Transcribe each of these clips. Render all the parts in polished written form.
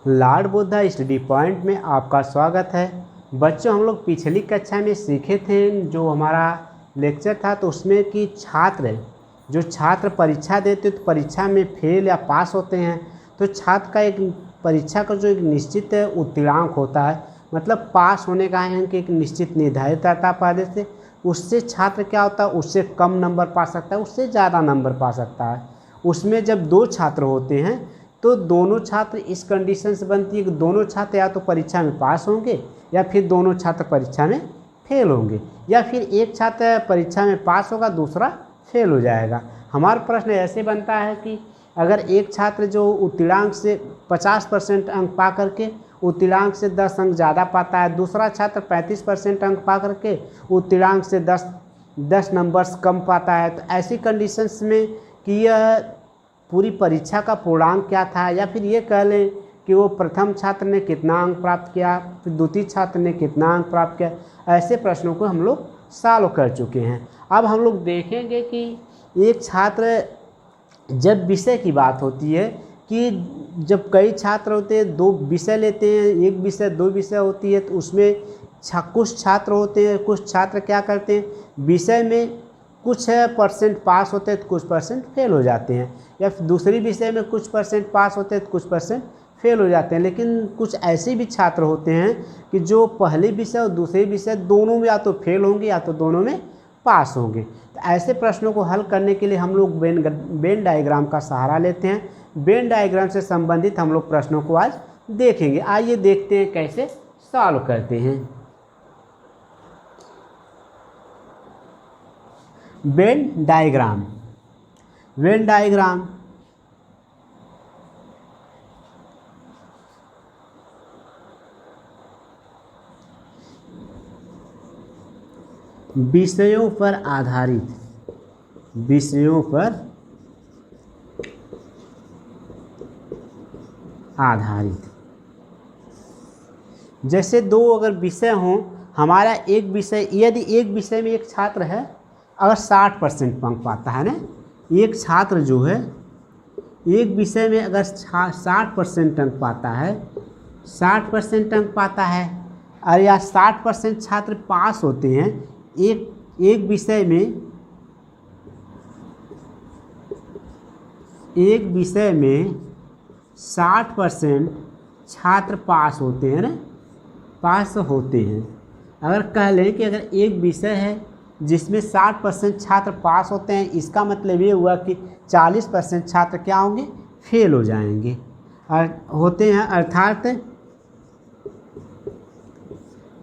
Lord Buddha study point में आपका स्वागत है। बच्चों, हम लोग पिछली कक्षा में सीखे थे, जो हमारा लेक्चर था तो उसमें कि छात्र परीक्षा देते तो परीक्षा में फेल या पास होते हैं, तो छात्र का एक परीक्षा का जो एक निश्चित उत्तीर्णांक होता है, मतलब पास होने का अंक एक निश्चित निर्धारित रहता है पहले से। उससे छात्र क्या होता है, उससे कम नंबर पा सकता है, उससे ज़्यादा नंबर पा सकता है। उसमें जब दो छात्र होते हैं तो दोनों छात्र इस कंडीशन से बनती है कि दोनों छात्र या तो परीक्षा में पास होंगे या फिर दोनों छात्र परीक्षा में फेल होंगे, या फिर एक छात्र परीक्षा में पास होगा, दूसरा फेल हो जाएगा। हमारा प्रश्न ऐसे बनता है कि अगर एक छात्र जो उत्तीर्णांक से 50% अंक पा करके उत्तीर्णांक से 10 अंक ज़्यादा पाता है, दूसरा छात्र 35% अंक पा करके उत्तीर्णांक से 10 नंबर्स कम पाता है, तो ऐसी कंडीशंस में कि यह पूरी परीक्षा का पूर्णांक क्या था, या फिर ये कह लें कि वो प्रथम छात्र ने कितना अंक प्राप्त किया, फिर द्वितीय छात्र ने कितना अंक प्राप्त किया, ऐसे प्रश्नों को हम लोग सॉल्व कर चुके हैं। अब हम लोग देखेंगे कि एक छात्र, जब विषय की बात होती है कि जब कई छात्र होते हैं, दो विषय लेते हैं, एक विषय दो विषय होती है, तो उसमें कुछ छात्र होते हैं, कुछ छात्र क्या करते हैं, विषय में कुछ परसेंट पास होते हैं तो कुछ परसेंट फेल हो जाते हैं, या फिर दूसरी विषय में कुछ परसेंट पास होते हैं तो कुछ परसेंट फेल हो जाते हैं। लेकिन कुछ ऐसे भी छात्र होते हैं कि जो पहले विषय और दूसरे विषय दोनों में या तो फेल होंगे या तो दोनों में पास होंगे। तो ऐसे प्रश्नों को हल करने के लिए हम लोग वेन डायग्राम का सहारा लेते हैं। वेन डायग्राम से संबंधित हम लोग प्रश्नों को आज देखेंगे। आइए देखते हैं कैसे सॉल्व करते हैं। वेन डायग्राम विषयों पर आधारित जैसे दो अगर विषय हों, हमारा एक विषय, यदि एक विषय में एक छात्र है अगर 60% अंक पाता है ना, एक छात्र जो है एक विषय में अगर 60% अंक पाता है, 60% अंक पाता है, और या 60% छात्र पास होते हैं, एक विषय में 60% छात्र पास होते हैं ना, पास होते हैं। अगर कह लें कि अगर एक विषय है जिसमें 60% छात्र पास होते हैं, इसका मतलब ये हुआ कि 40% छात्र क्या होंगे, फेल हो जाएंगे होते हैं, अर्थात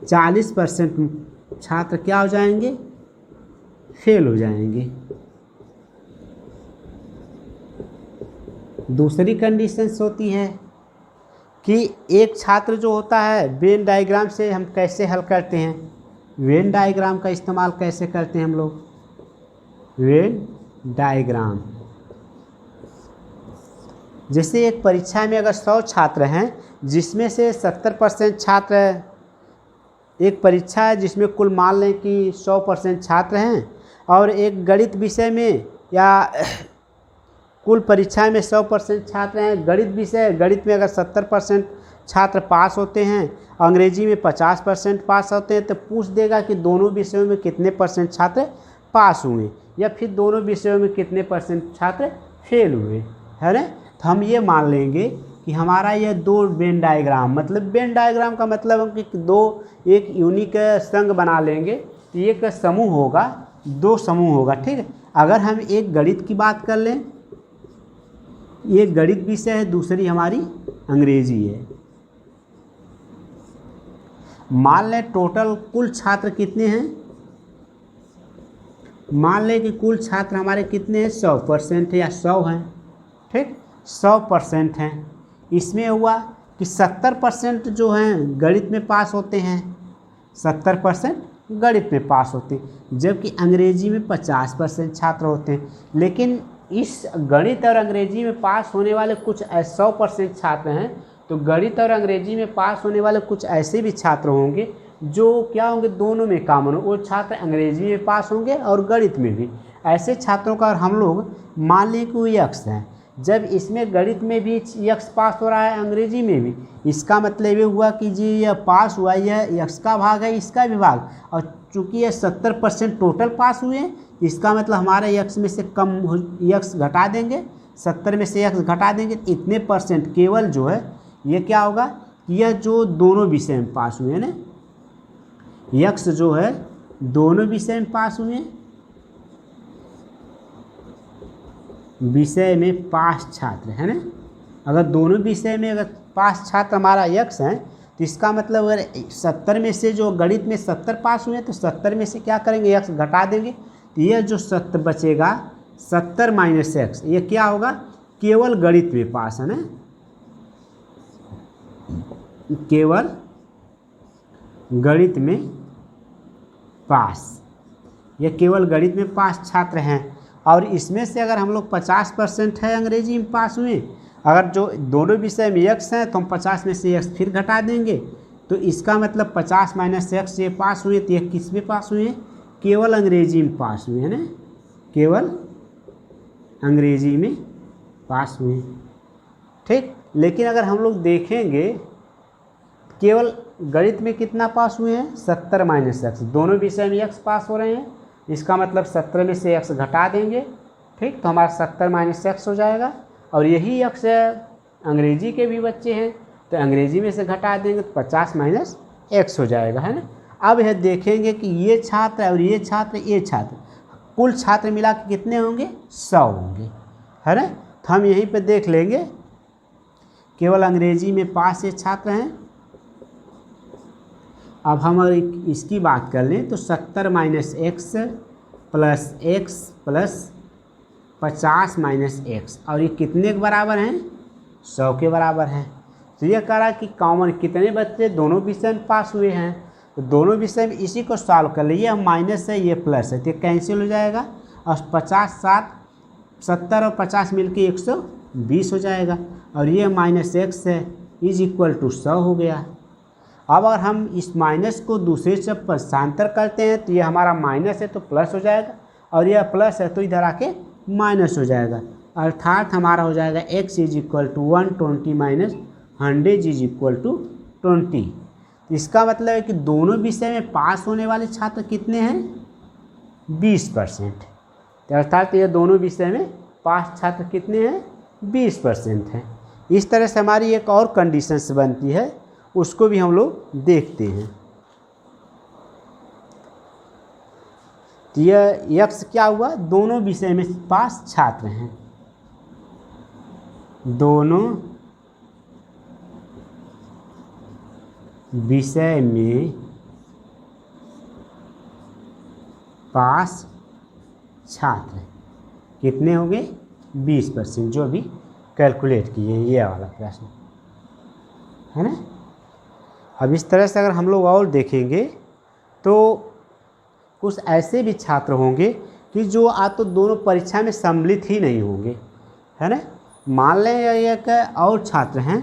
40% छात्र क्या हो जाएंगे, फेल हो जाएंगे। दूसरी कंडीशंस होती है कि एक छात्र जो होता है, वेन डायग्राम से हम कैसे हल करते हैं, वेन डायग्राम का इस्तेमाल कैसे करते हैं हम लोग। वेन डायग्राम, जैसे एक परीक्षा में अगर 100 छात्र हैं जिसमें से 70% छात्र, एक परीक्षा है जिसमें कुल मान लें कि 100% छात्र हैं, और एक गणित विषय में या कुल परीक्षा में 100% छात्र हैं, गणित विषय, गणित में अगर 70% छात्र पास होते हैं, अंग्रेजी में 50% पास होते हैं, तो पूछ देगा कि दोनों विषयों में कितने परसेंट छात्र पास हुए, या फिर दोनों विषयों में कितने परसेंट छात्र फेल हुए, है ना। तो हम ये मान लेंगे कि हमारा यह दो वेन डायग्राम, मतलब वेन डायग्राम का मतलब हम कि दो एक यूनिक संघ बना लेंगे, तो एक समूह होगा, दो समूह होगा, ठीक है। अगर हम एक गणित की बात कर लें, एक गणित विषय है, दूसरी हमारी अंग्रेजी है। मान लें टोटल कुल छात्र कितने हैं, मान लें कि कुल छात्र हमारे कितने हैं, 100% है या 100 हैं, ठीक, 100% हैं। इसमें हुआ कि 70% जो हैं गणित में पास होते हैं, 70% गणित में पास होते हैं, जबकि अंग्रेजी में 50% छात्र होते हैं। लेकिन इस गणित और अंग्रेजी में पास होने वाले कुछ 100% छात्र हैं, तो गणित और अंग्रेजी में पास होने वाले कुछ ऐसे भी छात्र होंगे जो क्या होंगे, दोनों में कॉमन हो, वो छात्र अंग्रेजी में पास होंगे और गणित में भी। ऐसे छात्रों का हम लोग मान लें कि वो यक्स हैं, जब इसमें गणित में भी यक्स पास हो रहा है, अंग्रेजी में भी, इसका मतलब ये हुआ कि जी यह पास हुआ, यह यक्स का भाग है, इसका भी भाग, और चूंकि यह 70% टोटल पास हुए हैं, इसका मतलब हमारे यक्स में से कम यक्स घटा देंगे, 70 में से यक्स घटा देंगे, इतने परसेंट केवल जो है ये क्या होगा, यह जो दोनों विषय में पास हुए हैं ना, यक्स जो है दोनों विषय में पास हुए हैं, विषय में पास छात्र है ना। अगर दोनों विषय में अगर पास छात्र हमारा यक्स हैं, तो इसका मतलब अगर 70 में से जो गणित में 70 पास हुए हैं, तो 70 में से क्या करेंगे, यक्स घटा देंगे, तो यह जो 70 बचेगा, 70 माइनस एक्स, ये क्या होगा, केवल गणित में पास है ना, केवल गणित में पास, ये केवल गणित में पास छात्र हैं। और इसमें से अगर हम लोग 50% है अंग्रेजी में पास हुए, अगर जो दोनों विषय में एक्स हैं तो हम 50 में से एक्स फिर घटा देंगे, तो इसका मतलब 50 माइनस एक्स ये पास हुए, तो ये किस में पास हुए, केवल अंग्रेजी में पास हुए है ना, केवल अंग्रेजी में पास हुए। ठीक, लेकिन अगर हम लोग देखेंगे केवल गणित में कितना पास हुए हैं, 70 माइनस एक्स, दोनों विषय में एक्स पास हो रहे हैं, इसका मतलब 70 में से एक्स घटा देंगे, ठीक, तो हमारा 70 माइनस एक्स हो जाएगा। और यही एक्स अंग्रेजी के भी बच्चे हैं, तो अंग्रेजी में से घटा देंगे तो 50 माइनस एक्स हो जाएगा, है ना। अब यह देखेंगे कि ये छात्र और ये छात्र, ये छात्र, कुल छात्र मिला के कितने होंगे, 100 होंगे, है ना। तो हम यहीं पे देख लेंगे, केवल अंग्रेजी में पास ये छात्र हैं। अब हम इसकी बात कर लें तो 70 minus x plus 50 minus x, और ये कितने के बराबर हैं, 100 के बराबर हैं। तो ये कह रहा है कि कॉमन कितने बच्चे दोनों विषय में पास हुए हैं, तो दोनों विषय में इसी को सॉल्व कर लिए, हम माइनस है ये प्लस है, तो ये कैंसिल हो जाएगा, और 50 7 70 और 50 मिलके 120 हो जाएगा, और ये माइनस एक्स है इज इक्वल टू 100 हो गया। अब अगर हम इस माइनस को दूसरे से पक्षांतर करते हैं, तो ये हमारा माइनस है तो प्लस हो जाएगा, और यह प्लस है तो इधर आके माइनस हो जाएगा, अर्थात हमारा हो जाएगा x is equal to 120 minus 100 is equal to 20। इसका मतलब है कि दोनों विषय में पास होने वाले छात्र कितने हैं, 20%, तो अर्थात ये दोनों विषय में पास छात्र कितने हैं, 20% हैं। इस तरह से हमारी एक और कंडीशंस बनती है, उसको भी हम लोग देखते हैं। तो यह यक्स क्या हुआ, दोनों विषय में पास छात्र हैं, दोनों विषय में पास छात्र कितने होंगे, 20%, जो अभी कैलकुलेट किए ये वाला प्रश्न है ना। अब इस तरह से अगर हम लोग और देखेंगे तो कुछ ऐसे भी छात्र होंगे कि जो तो दोनों परीक्षा में सम्मिलित ही नहीं होंगे, है ना। मान लें एक और छात्र हैं,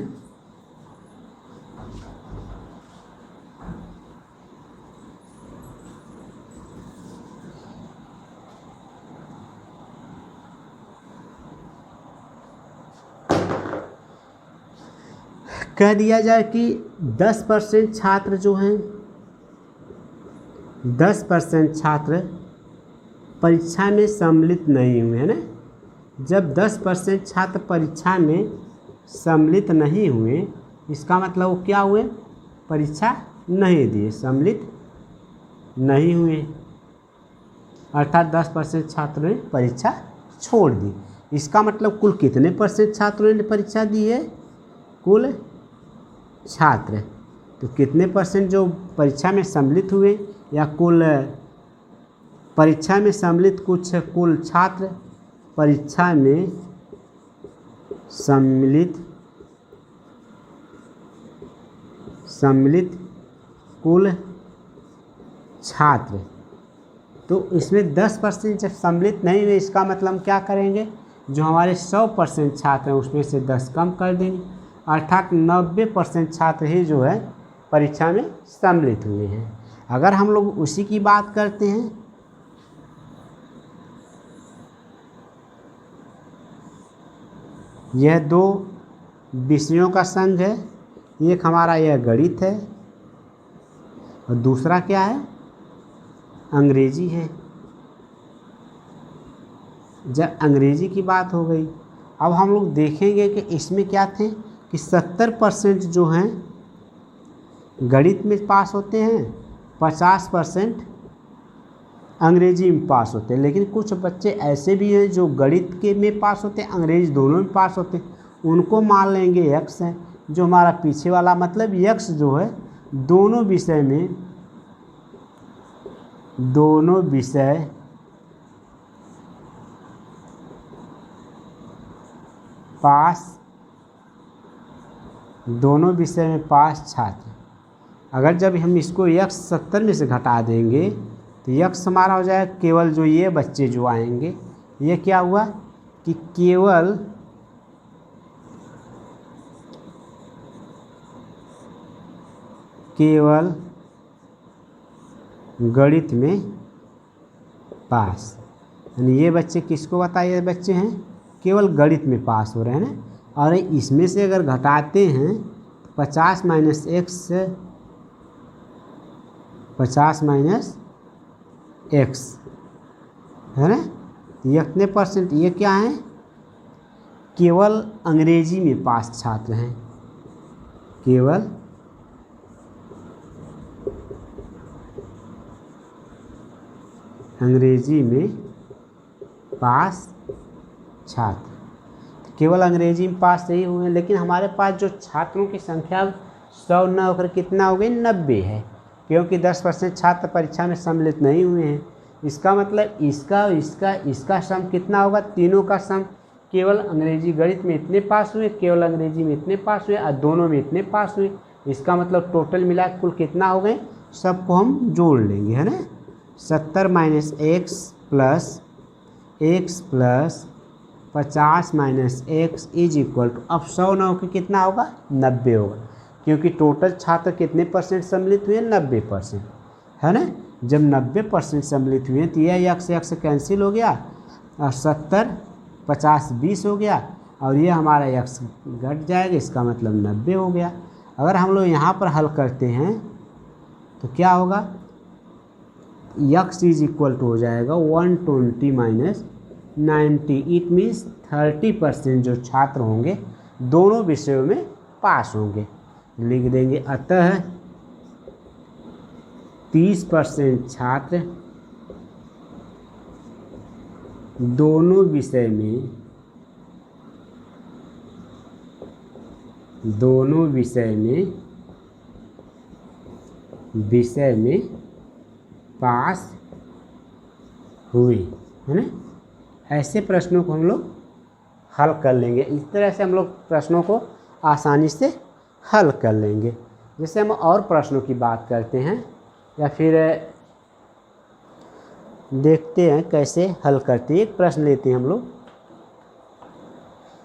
कह दिया जाए कि 10% छात्र जो हैं, 10% छात्र परीक्षा में सम्मिलित नहीं हुए, है ना। जब 10% छात्र परीक्षा में सम्मिलित नहीं हुए, इसका मतलब वो क्या हुए, परीक्षा नहीं दिए, सम्मिलित नहीं हुए, अर्थात 10% छात्रों ने परीक्षा छोड़ दी। इसका मतलब कुल कितने परसेंट छात्रों ने परीक्षा दी है, कुल छात्र, तो कितने परसेंट जो परीक्षा में सम्मिलित हुए, या कुल परीक्षा में सम्मिलित कुछ कुल छात्र, परीक्षा में सम्मिलित कुल छात्र, तो इसमें 10% जब सम्मिलित नहीं हुए, इसका मतलब हम क्या करेंगे, जो हमारे 100% छात्र हैं उसमें से 10 कम कर देंगे, अर्थात 90% छात्र ही जो है परीक्षा में सम्मिलित हुए हैं। अगर हम लोग उसी की बात करते हैं, यह दो विषयों का संघ है। एक हमारा यह गणित है और दूसरा क्या है, अंग्रेजी है। जब अंग्रेजी की बात हो गई, अब हम लोग देखेंगे कि इसमें क्या थे कि 70% जो हैं गणित में पास होते हैं, 50% अंग्रेजी में पास होते हैं। लेकिन कुछ बच्चे ऐसे भी हैं जो गणित के में पास होते हैं, अंग्रेजी दोनों में पास होते हैं, उनको मान लेंगे यक्स है। जो हमारा पीछे वाला मतलब यक्स जो है दोनों विषय में पास छात्र। अगर जब हम इसको यक्स 70 में से घटा देंगे तो यक्स हमारा हो जाएगा केवल जो ये बच्चे जो आएंगे, ये क्या हुआ कि केवल गणित में पास, यानी ये बच्चे किसको बताइए, बच्चे हैं केवल गणित में पास हो रहे हैं ना। और इसमें से अगर घटाते हैं 50 माइनस एक्स है ना, ये कितने परसेंट, ये क्या है, केवल अंग्रेजी में पास छात्र हैं, केवल अंग्रेजी में पास छात्र, केवल अंग्रेजी में पास सही हुए हैं। लेकिन हमारे पास जो छात्रों की संख्या 100 न होकर कितना हो गई, 90 है, क्योंकि 10% छात्र परीक्षा में सम्मिलित नहीं हुए हैं। इसका मतलब इसका सम कितना होगा, तीनों का सम। केवल अंग्रेजी गणित में इतने पास हुए, केवल अंग्रेजी में इतने पास हुए और दोनों में इतने पास हुए। इसका मतलब टोटल मिला कुल कितना हो गए, सबको हम जोड़ लेंगे, है ना। 70 minus x plus 50 minus x is equal to, अब 100 न होकर कितना होगा, 90 होगा, क्योंकि टोटल छात्र कितने परसेंट सम्मिलित हुए, 90%, है ना। जब 90% सम्मिलित हुए तो यह यक्स कैंसिल हो गया और 70 50 20 हो गया और ये हमारा यक्स घट जाएगा, इसका मतलब 90 हो गया। अगर हम लोग यहाँ पर हल करते हैं तो क्या होगा, यक्स इज इक्वल टू हो जाएगा 120 माइनस 90, इट मीन्स 30% जो छात्र होंगे दोनों विषयों में पास होंगे। लिख देंगे अतः 30% छात्र दोनों विषय में पास हुए, है ना। ऐसे प्रश्नों को हम लोग हल कर लेंगे। इस तरह से हम लोग प्रश्नों को आसानी से हल कर लेंगे। जैसे हम और प्रश्नों की बात करते हैं या फिर देखते हैं कैसे हल करते हैं। एक प्रश्न लेते हैं हम लोग।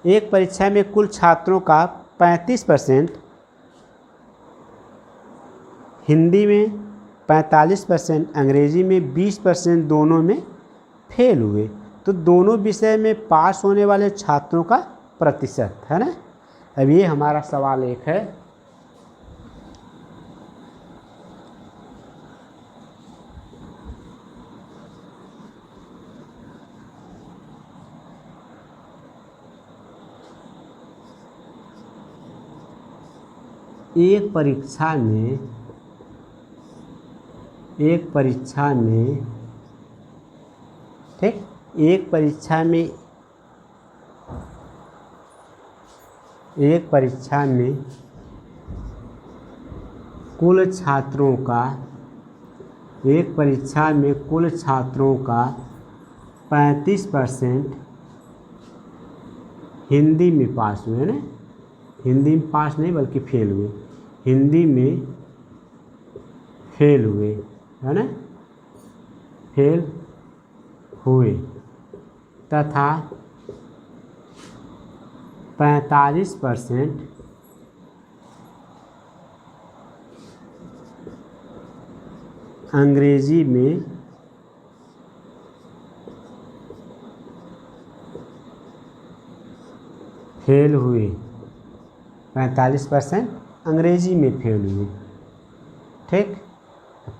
एक परीक्षा में कुल छात्रों का 35% हिंदी में, 45% अंग्रेजी में, 20% दोनों में फेल हुए, तो दोनों विषय में पास होने वाले छात्रों का प्रतिशत, है ना। अब ये हमारा सवाल एक है। एक परीक्षा में कुल छात्रों का 35% हिंदी में पास हुए, ना, हिंदी में पास नहीं बल्कि फेल हुए, हिंदी में फेल हुए, है ना, फेल हुए, तथा 45% अंग्रेजी में फेल हुए, 45% अंग्रेजी में फेल हुए। ठीक,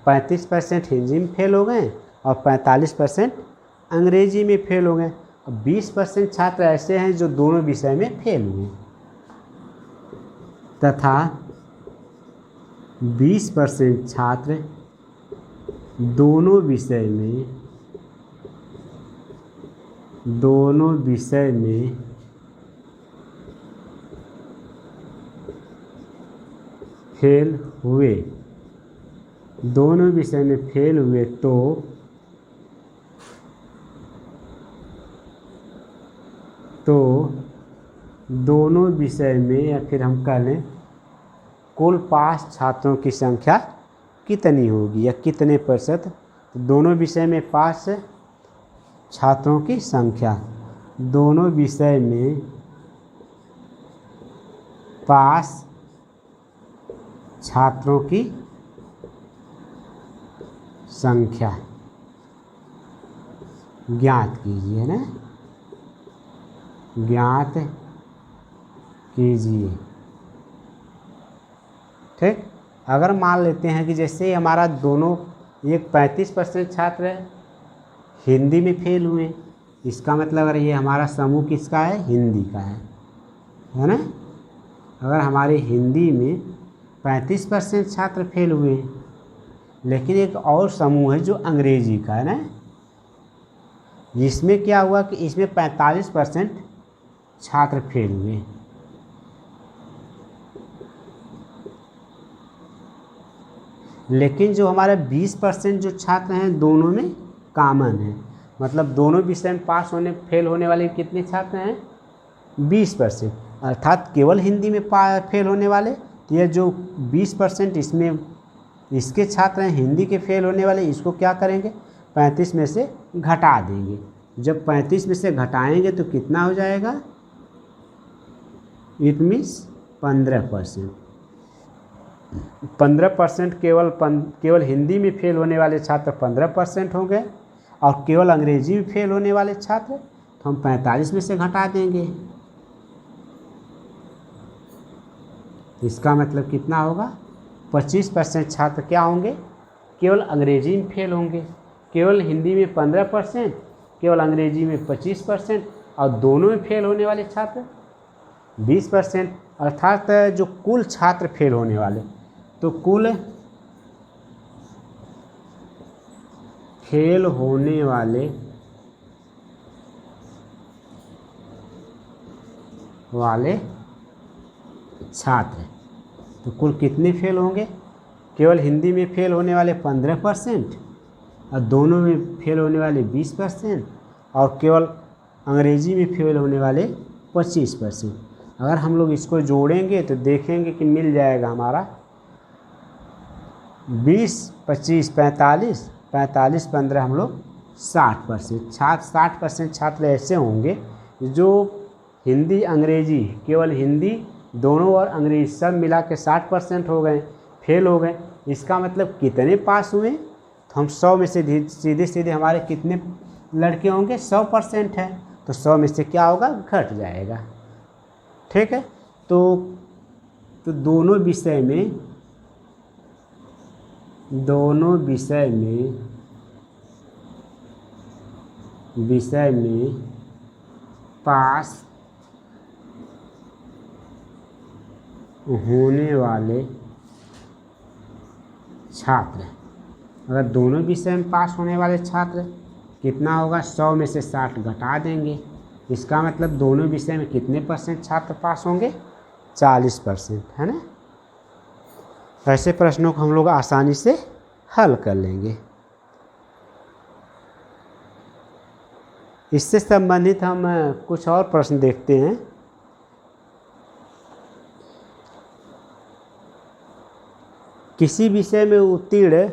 35% हिंदी में फेल हो गए और 45% अंग्रेजी में फेल हो गए। और 20% छात्र ऐसे हैं जो दोनों विषय में फेल हुए, तथा 20% छात्र दोनों विषय में फेल हुए, दोनों विषय में फेल हुए तो दोनों विषय में, या फिर हम कह लें कुल पास छात्रों की संख्या कितनी होगी या कितने प्रतिशत। तो दोनों विषय में पास छात्रों की संख्या, दोनों विषय में पास छात्रों की संख्या ज्ञात कीजिए ना, ज्ञात कीजिए। ठीक, अगर मान लेते हैं कि जैसे हमारा दोनों, एक 35% छात्र हिंदी में फेल हुए, इसका मतलब अगर ये हमारा समूह किसका है, हिंदी का है ना। अगर हमारे हिंदी में 35% छात्र फेल हुए, लेकिन एक और समूह है जो अंग्रेजी का है ना, जिसमें क्या हुआ कि इसमें 45% छात्र फेल हुए। लेकिन जो हमारे 20% जो छात्र हैं दोनों में कॉमन है, मतलब दोनों विषय में पास होने फेल होने वाले कितने छात्र हैं, 20%, अर्थात केवल हिंदी में फेल होने वाले। तो यह जो 20% इसमें इसके छात्र हैं हिंदी के फेल होने वाले, इसको क्या करेंगे, 35 में से घटा देंगे। जब 35 में से घटाएंगे तो कितना हो जाएगा, इट मीन्स 15%। 15% केवल हिंदी में फेल होने वाले छात्र 15% हो गए, और केवल अंग्रेजी में फेल होने वाले छात्र तो हम 45 में से घटा देंगे। इसका मतलब कितना होगा, 25% छात्र क्या होंगे, केवल अंग्रेजी में फेल होंगे। केवल हिंदी में 15%, केवल अंग्रेजी में 25%, और दोनों में फेल होने वाले छात्र 20%। अर्थात जो कुल छात्र फेल होने वाले, तो कुल फेल होने वाले छात्र, तो कुल कितने फेल होंगे, केवल हिंदी में फेल होने वाले 15%, और दोनों में फेल होने वाले 20%, और केवल अंग्रेजी में फेल होने वाले 25%। अगर हम लोग इसको जोड़ेंगे तो देखेंगे कि मिल जाएगा हमारा 20, 25, 45, 45, 15 हम लोग 60%। 60% छात्र ऐसे होंगे जो हिंदी अंग्रेजी, केवल हिंदी दोनों और अंग्रेजी सब मिला के 60% हो गए, फेल हो गए। इसका मतलब कितने पास हुए, तो हम 100 में से सीधे सीधे हमारे कितने लड़के होंगे, 100% है, तो 100 में से क्या होगा, घट जाएगा। ठीक है, तो दोनों विषय में पास होने वाले छात्र, अगर दोनों विषय में पास होने वाले छात्र कितना होगा, 100 में से 60 घटा देंगे। इसका मतलब दोनों विषय में कितने % छात्र पास होंगे, 40%, है ना। ऐसे प्रश्नों को हम लोग आसानी से हल कर लेंगे। इससे संबंधित हम कुछ और प्रश्न देखते हैं। किसी विषय में उत्तीर्ण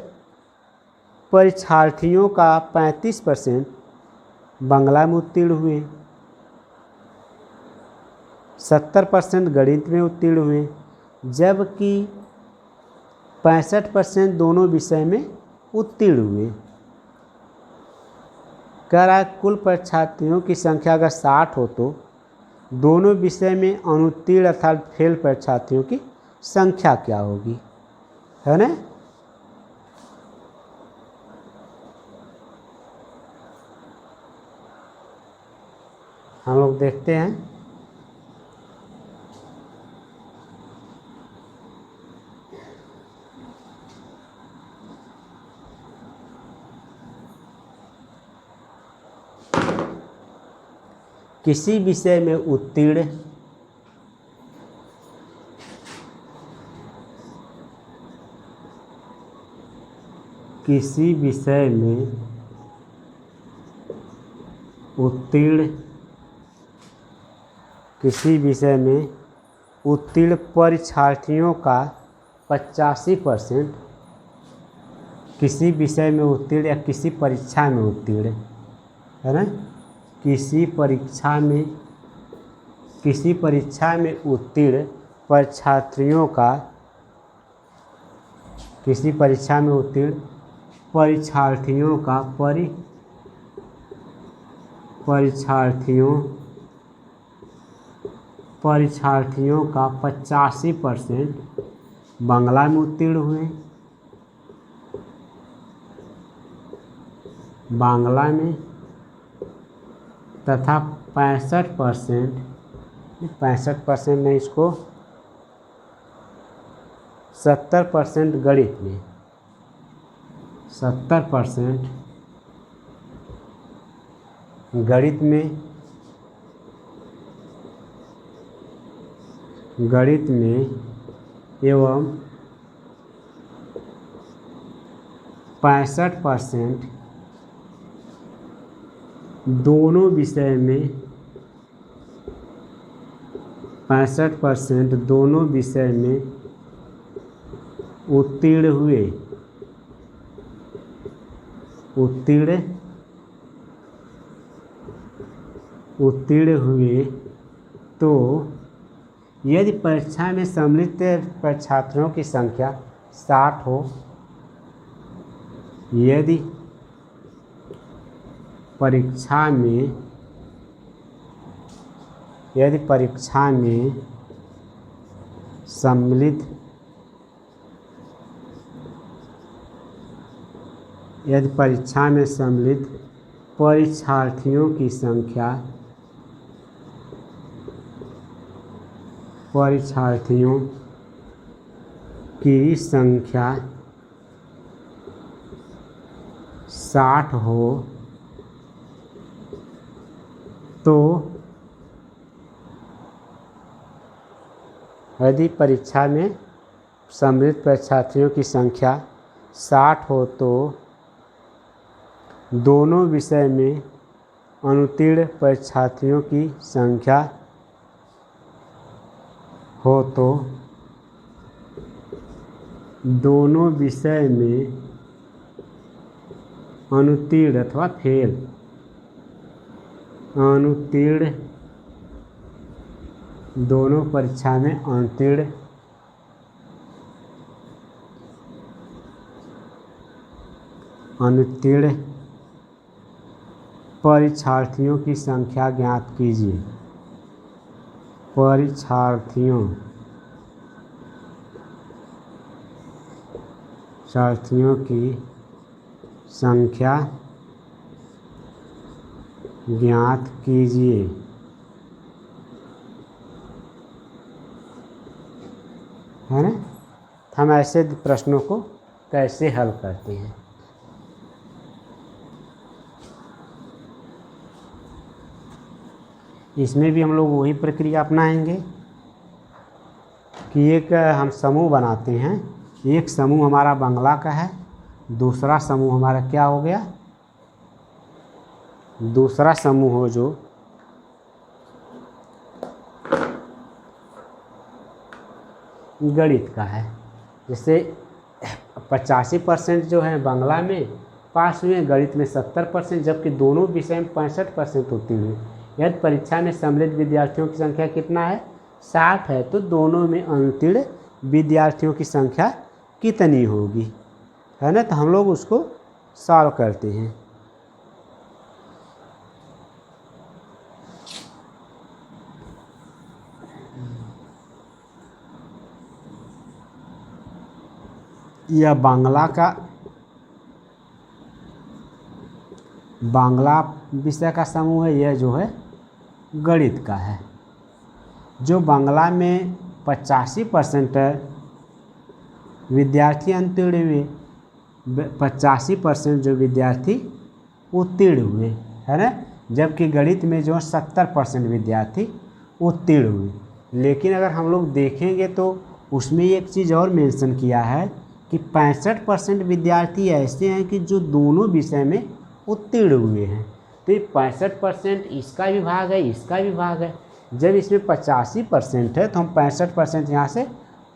परीक्षार्थियों का 35% बांग्ला में उत्तीर्ण हुए, 70% गणित में उत्तीर्ण हुए, जबकि 65% दोनों विषय में उत्तीर्ण हुए। कह रहा है कुल परीक्षार्थियों की संख्या अगर 60 हो तो दोनों विषय में अनुत्तीर्ण अर्थात फेल परीक्षार्थियों की संख्या क्या होगी, है ना। हम लोग देखते हैं। किसी विषय में उत्तीर्ण किसी विषय में उत्तीर्ण किसी विषय में उत्तीर्ण परीक्षार्थियों का 85%, किसी विषय में उत्तीर्ण या किसी परीक्षा में उत्तीर्ण, है ना, किसी परीक्षा में उत्तीर्ण परीक्षार्थियों का किसी परीक्षा में उत्तीर्ण परीक्षार्थियों का परीक्षार्थियों का 85% बांग्ला में उत्तीर्ण हुए, बांग्ला में, तथा 65% में इसको 70% गणित में, 70% गणित में एवं 65% दोनों विषय में 65% दोनों विषय में उत्तीर्ण हुए, तो यदि परीक्षा में सम्मिलित परीक्षार्थियों की संख्या 60 हो, यदि परीक्षा में सम्मिलित परीक्षार्थियों की संख्या 60 हो, तो यदि परीक्षा में सम्मिलित परीक्षार्थियों की संख्या 60 हो तो दोनों विषय में अनुत्तीर्ण परीक्षार्थियों की संख्या हो तो दोनों विषय में अनुत्तीर्ण अथवा फेल, अनुत्तीर्ण, दोनों परीक्षा में अनुत्तीर्ण परीक्षार्थियों की संख्या ज्ञात कीजिए। परीक्षार्थियों की संख्या ज्ञात कीजिए, है ना। हम ऐसे प्रश्नों को कैसे हल करते हैं। इसमें भी हम लोग वही प्रक्रिया अपनाएंगे कि एक हम समूह बनाते हैं। एक समूह हमारा बांग्ला का है, दूसरा समूह हमारा क्या हो गया, दूसरा समूह हो जो गणित का है। जैसे 85% जो है बांग्ला में पास हुए, गणित में 70%, जबकि दोनों विषय में 65% उत्तीर्ण हुए। यदि परीक्षा में सम्मिलित विद्यार्थियों की संख्या कितना है, 60 है, तो दोनों में अनुत्तीर्ण विद्यार्थियों की संख्या कितनी होगी, है ना। तो हम लोग उसको सॉल्व करते हैं। यह बांग्ला विषय का समूह है, यह जो है गणित का है। जो बांग्ला में 85% विद्यार्थी उत्तीर्ण हुए, 85% जो विद्यार्थी उत्तीर्ण हुए, है ना, जबकि गणित में जो 70% विद्यार्थी उत्तीर्ण हुए। लेकिन अगर हम लोग देखेंगे तो उसमें एक चीज़ और मेंशन किया है कि 65% विद्यार्थी ऐसे हैं कि जो दोनों विषय में उत्तीर्ण हुए हैं। तो ये 65% इसका विभाग है, इसका विभाग है। जब इसमें 85% है तो हम 65% यहाँ से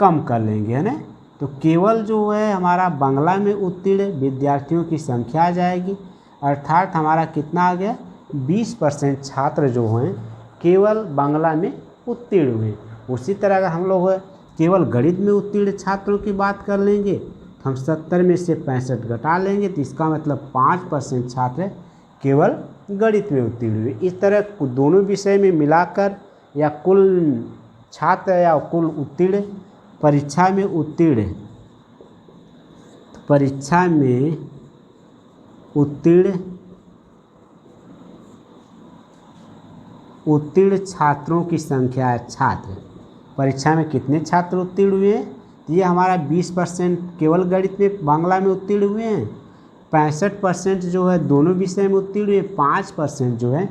कम कर लेंगे, है ना। तो केवल जो है हमारा बांग्ला में उत्तीर्ण विद्यार्थियों की संख्या आ जाएगी, अर्थात हमारा कितना आ गया, 20% छात्र जो हैं केवल बांग्ला में उत्तीर्ण हुए। उसी तरह अगर हम लोग केवल गणित में उत्तीर्ण छात्रों की बात कर लेंगे तो हम 70 में से 65 घटा लेंगे, तो इसका मतलब 5% छात्र केवल गणित में उत्तीर्ण हुए। इस तरह दोनों विषय में मिलाकर या कुल छात्र या कुल उत्तीर्ण परीक्षा में उत्तीर्ण, परीक्षा में उत्तीर्ण छात्रों की संख्या है। छात्र परीक्षा में कितने छात्र उत्तीर्ण हुए हैं, तो ये हमारा 20% केवल गणित में बांग्ला में उत्तीर्ण हुए हैं, 65% जो है दोनों विषय में उत्तीर्ण हुए, 5% जो है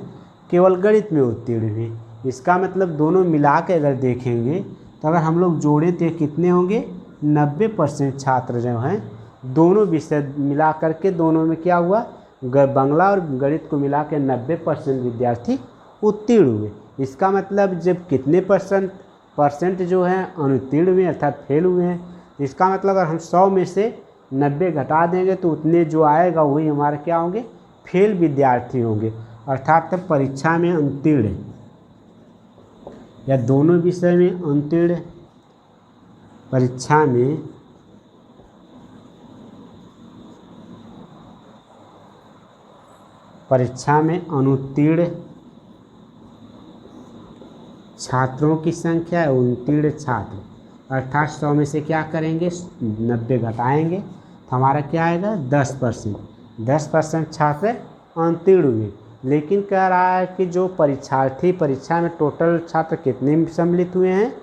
केवल गणित में उत्तीर्ण हुए। इसका मतलब दोनों मिला के अगर देखेंगे तो अगर हम लोग जोड़ें तो कितने होंगे, 90% छात्र जो हैं दोनों विषय मिला करके, दोनों में क्या हुआ, बांग्ला और गणित को मिला के 90% विद्यार्थी उत्तीर्ण हुए। इसका मतलब जब कितने परसेंट जो हैं अनुत्तीर्ण हुए अर्थात फेल हुए हैं, इसका मतलब अगर हम 100 में से 90 घटा देंगे तो उतने जो आएगा वही हमारे क्या होंगे, फेल विद्यार्थी होंगे। अर्थात परीक्षा में उत्तीर्ण या दोनों विषय में उत्तीर्ण, परीक्षा में अनुत्तीर्ण छात्रों की संख्या है, उत्तीर्ण छात्र, अर्थात 100 में से क्या करेंगे, 90 घटाएंगे तो हमारा क्या आएगा, 10%। 10% छात्र उत्तीर्ण हुए। लेकिन कह रहा है कि जो परीक्षार्थी परीक्षा में टोटल छात्र कितने सम्मिलित हुए हैं,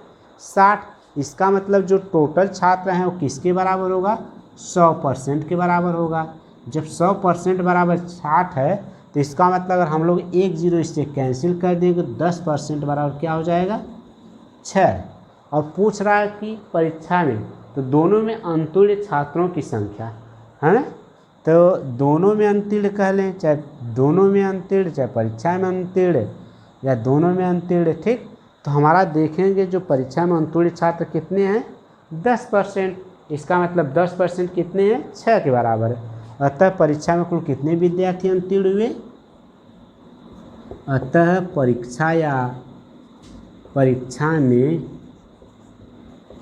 60। इसका मतलब जो टोटल छात्र हैं वो किसके बराबर होगा, 100% के बराबर होगा। जब 100% बराबर 60 है तो इसका मतलब अगर हम लोग 1 0 इससे कैंसिल कर देंगे तो 10% बराबर क्या हो जाएगा, 6। और पूछ रहा है कि परीक्षा में, तो दोनों में उत्तीर्ण छात्रों की संख्या, है ना, तो दोनों में उत्तीर्ण कह लें, चाहे दोनों में उत्तीर्ण, चाहे परीक्षा में उत्तीर्ण या दोनों में उत्तीर्ण, ठीक। तो हमारा देखेंगे जो परीक्षा में उत्तीर्ण छात्र कितने हैं, 10%। इसका मतलब 10% कितने हैं, 6 के बराबर है। अतः परीक्षा में कुल कितने विद्यार्थी उत्तीर्ण हुए, अतः परीक्षा में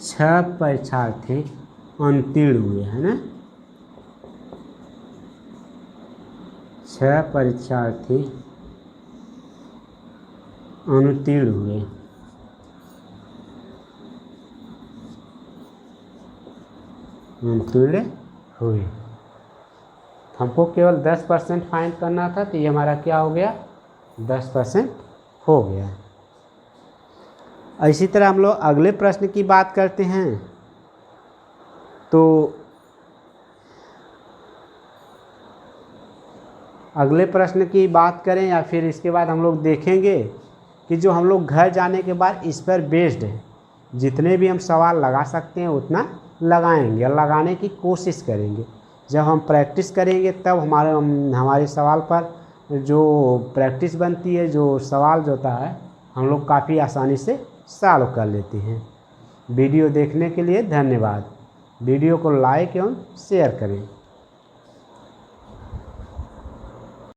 6 परीक्षार्थी उत्तीर्ण हुए, है ना, 6 परीक्षार्थी उत्तीर्ण हुए। हमको केवल 10% फाइंड करना था, तो ये हमारा क्या हो गया, 10% हो गया। इसी तरह हम लोग अगले प्रश्न की बात करते हैं। तो अगले प्रश्न की बात करें या फिर इसके बाद हम लोग देखेंगे कि जो हम लोग घर जाने के बाद इस पर बेस्ड है, जितने भी हम सवाल लगा सकते हैं उतना लगाएंगे और लगाने की कोशिश करेंगे। जब हम प्रैक्टिस करेंगे तब हमारे सवाल पर जो प्रैक्टिस बनती है, जो सवाल जो होता है हम लोग काफ़ी आसानी से सॉल्व कर लेते हैं। वीडियो देखने के लिए धन्यवाद। वीडियो को लाइक एवं शेयर करें।